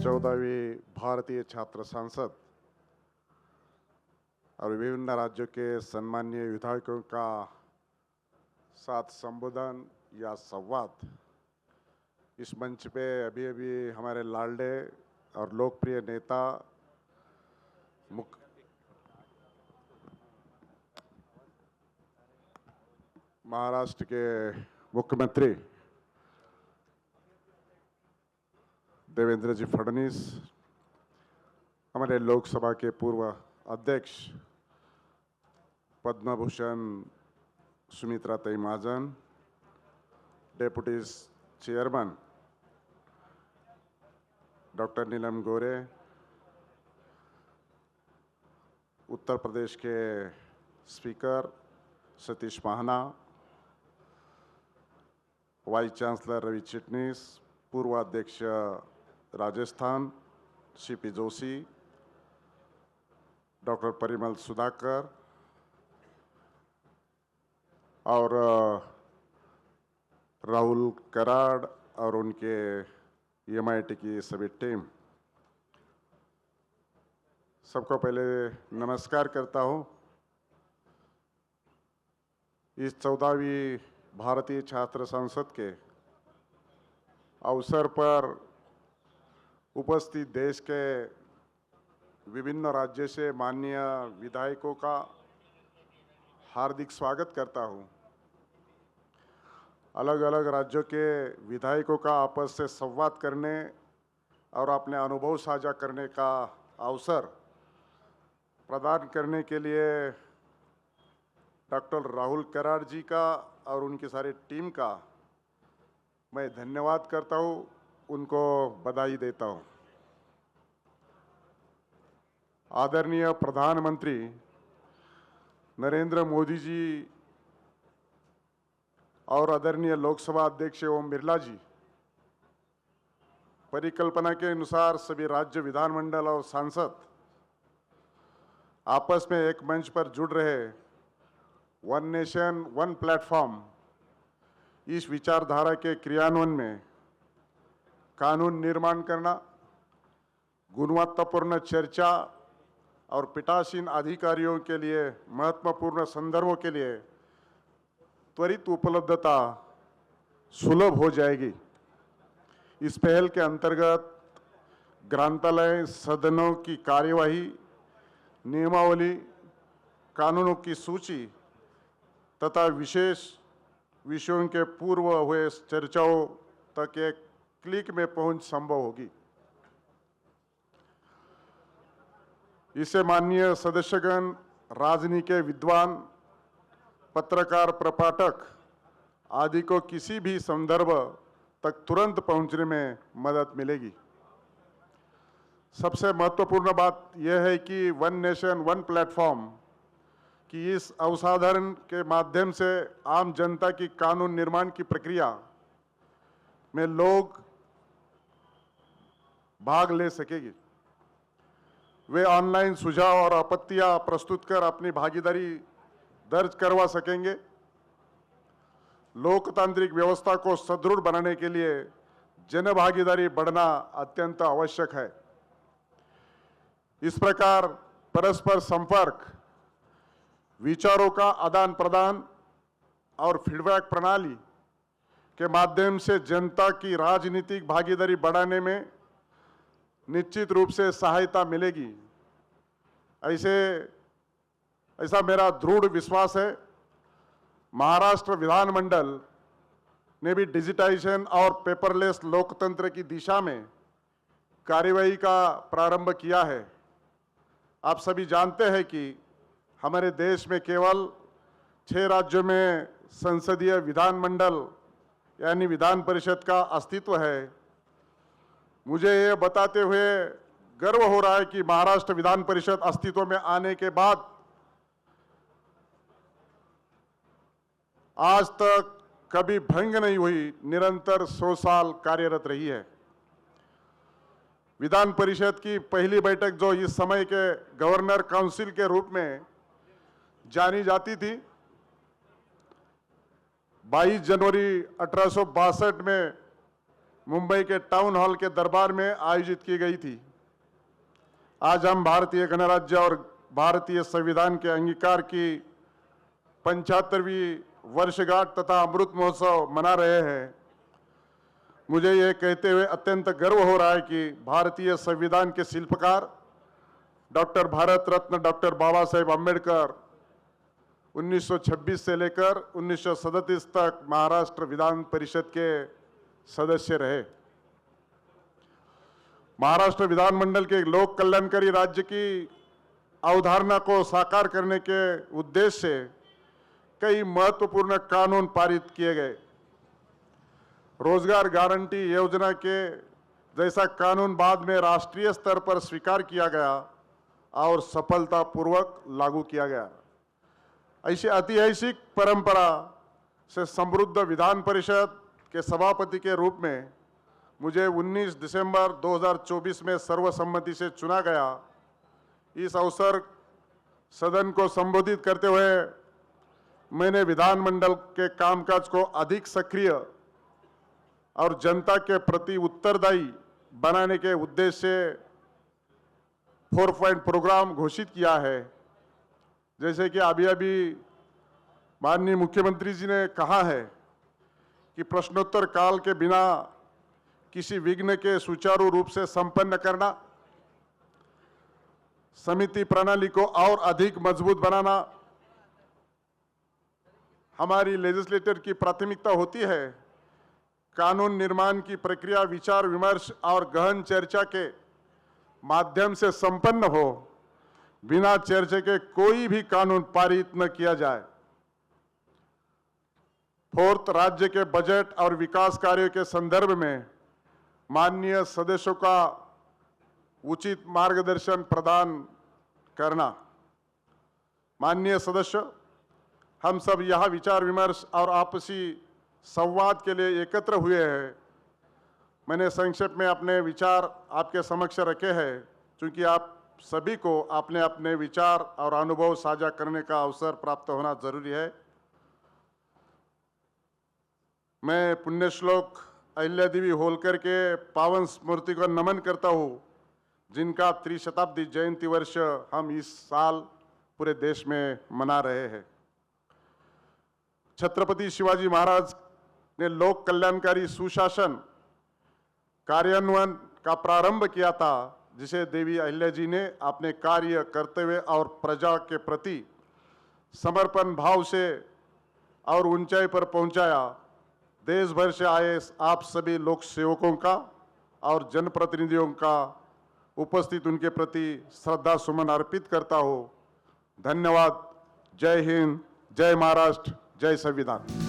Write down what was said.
14वीं भारतीय छात्र संसद और विभिन्न राज्यों के सम्मानीय विधायकों का साथ संबोधन या संवाद। इस मंच पे अभी अभी हमारे लाडले और लोकप्रिय नेता महाराष्ट्र के मुख्यमंत्री देवेंद्र जी फडणवीस, हमारे लोकसभा के पूर्व अध्यक्ष पद्म भूषण सुमित्रा ताई महाजन, डेप्यूटी चेयरमैन डॉक्टर नीलम गोरे, उत्तर प्रदेश के speaker Satish Mahana, vice chancellor Ravi Chitnis, पूर्व अध्यक्ष राजस्थान सीपी जोशी, डॉक्टर परिमल सुधाकर और राहुल कराड़ और उनके एमआईटी की सभी टीम, सबको पहले नमस्कार करता हूं। इस 14वीं भारतीय छात्र संसद के अवसर पर उपस्थित देश के विभिन्न राज्यों से माननीय विधायकों का हार्दिक स्वागत करता हूं। अलग अलग राज्यों के विधायकों का आपस से संवाद करने और अपने अनुभव साझा करने का अवसर प्रदान करने के लिए डॉक्टर राहुल कराड़ जी का और उनकी सारी टीम का मैं धन्यवाद करता हूं, उनको बधाई देता हूं। आदरणीय प्रधानमंत्री नरेंद्र मोदी जी और आदरणीय लोकसभा अध्यक्ष ओम बिरला जी, परिकल्पना के अनुसार सभी राज्य विधानमंडल और सांसद आपस में एक मंच पर जुड़ रहे वन नेशन वन प्लेटफॉर्म इस विचारधारा के क्रियान्वयन में कानून निर्माण करना, गुणवत्तापूर्ण चर्चा और पीठासीन अधिकारियों के लिए महत्वपूर्ण संदर्भों के लिए त्वरित उपलब्धता सुलभ हो जाएगी। इस पहल के अंतर्गत ग्रंथालय सदनों की कार्यवाही, नियमावली, कानूनों की सूची तथा विशेष विषयों के पूर्व हुए चर्चाओं तक एक क्लिक में पहुंच संभव होगी। इससे माननीय सदस्यगण, राजनीति के विद्वान, पत्रकार, प्रपाठक आदि को किसी भी संदर्भ तक तुरंत पहुंचने में मदद मिलेगी। सबसे महत्वपूर्ण बात यह है कि वन नेशन वन प्लेटफॉर्म कि इस अवधारणा के माध्यम से आम जनता की कानून निर्माण की प्रक्रिया में लोग भाग ले सकेगी। वे ऑनलाइन सुझाव और आपत्तियां प्रस्तुत कर अपनी भागीदारी दर्ज करवा सकेंगे। लोकतांत्रिक व्यवस्था को सुदृढ़ बनाने के लिए जन भागीदारी बढ़ना अत्यंत आवश्यक है। इस प्रकार परस्पर संपर्क, विचारों का आदान प्रदान और फीडबैक प्रणाली के माध्यम से जनता की राजनीतिक भागीदारी बढ़ाने में निश्चित रूप से सहायता मिलेगी। ऐसा मेरा दृढ़ विश्वास है। महाराष्ट्र विधानमंडल ने भी डिजिटाइजेशन और पेपरलेस लोकतंत्र की दिशा में कार्यवाही का प्रारंभ किया है। आप सभी जानते हैं कि हमारे देश में केवल 6 राज्यों में संसदीय विधानमंडल यानी विधान परिषद का अस्तित्व है। मुझे ये बताते हुए गर्व हो रहा है कि महाराष्ट्र विधान परिषद अस्तित्व में आने के बाद आज तक कभी भंग नहीं हुई, निरंतर 100 साल कार्यरत रही है। विधान परिषद की पहली बैठक, जो इस समय के गवर्नर काउंसिल के रूप में जानी जाती थी, 22 जनवरी 1862 में मुंबई के टाउन हॉल के दरबार में आयोजित की गई थी। आज हम भारतीय गणराज्य और भारतीय संविधान के अंगीकार की 75वीं वर्षगांठ तथा अमृत महोत्सव मना रहे हैं। मुझे ये कहते हुए अत्यंत गर्व हो रहा है कि भारतीय संविधान के शिल्पकार डॉक्टर भारत रत्न डॉक्टर बाबा साहेब अम्बेडकर 1926 से लेकर 1937 तक महाराष्ट्र विधान परिषद के सदस्य रहे। महाराष्ट्र विधानमंडल के लोक कल्याणकारी राज्य की अवधारणा को साकार करने के उद्देश्य से कई महत्वपूर्ण कानून पारित किए गए। रोजगार गारंटी योजना के जैसा कानून बाद में राष्ट्रीय स्तर पर स्वीकार किया गया और सफलतापूर्वक लागू किया गया। ऐसी ऐतिहासिक परंपरा से समृद्ध विधान परिषद के सभापति के रूप में मुझे 19 दिसंबर 2024 में सर्वसम्मति से चुना गया। इस अवसर सदन को संबोधित करते हुए मैंने विधानमंडल के कामकाज को अधिक सक्रिय और जनता के प्रति उत्तरदायी बनाने के उद्देश्य से 4 पॉइंट प्रोग्राम घोषित किया है। जैसे कि अभी माननीय मुख्यमंत्री जी ने कहा है कि प्रश्नोत्तर काल के बिना किसी विघ्न के सुचारू रूप से संपन्न करना, समिति प्रणाली को और अधिक मजबूत बनाना हमारी लेजिस्लेटर की प्राथमिकता होती है। कानून निर्माण की प्रक्रिया विचार विमर्श और गहन चर्चा के माध्यम से संपन्न हो, बिना चर्चा के कोई भी कानून पारित न किया जाए। 4th, राज्य के बजट और विकास कार्यों के संदर्भ में माननीय सदस्यों का उचित मार्गदर्शन प्रदान करना। माननीय सदस्य, हम सब यहाँ विचार विमर्श और आपसी संवाद के लिए एकत्र हुए हैं। मैंने संक्षेप में अपने विचार आपके समक्ष रखे हैं, क्योंकि आप सभी को अपने अपने विचार और अनुभव साझा करने का अवसर प्राप्त होना जरूरी है। मैं पुण्य श्लोक अहिल्या देवी होलकर के पावन स्मृति को नमन करता हूँ, जिनका त्रिशताब्दी जयंती वर्ष हम इस साल पूरे देश में मना रहे हैं। छत्रपति शिवाजी महाराज ने लोक कल्याणकारी सुशासन कार्यान्वयन का प्रारंभ किया था, जिसे देवी अहिल्या जी ने अपने कार्य कर्तव्य और प्रजा के प्रति समर्पण भाव से और ऊंचाई पर पहुंचाया। देश भर से आए आप सभी लोक सेवकों का और जनप्रतिनिधियों का उपस्थित उनके प्रति श्रद्धा सुमन अर्पित करता हूं। धन्यवाद। जय हिंद, जय महाराष्ट्र, जय संविधान।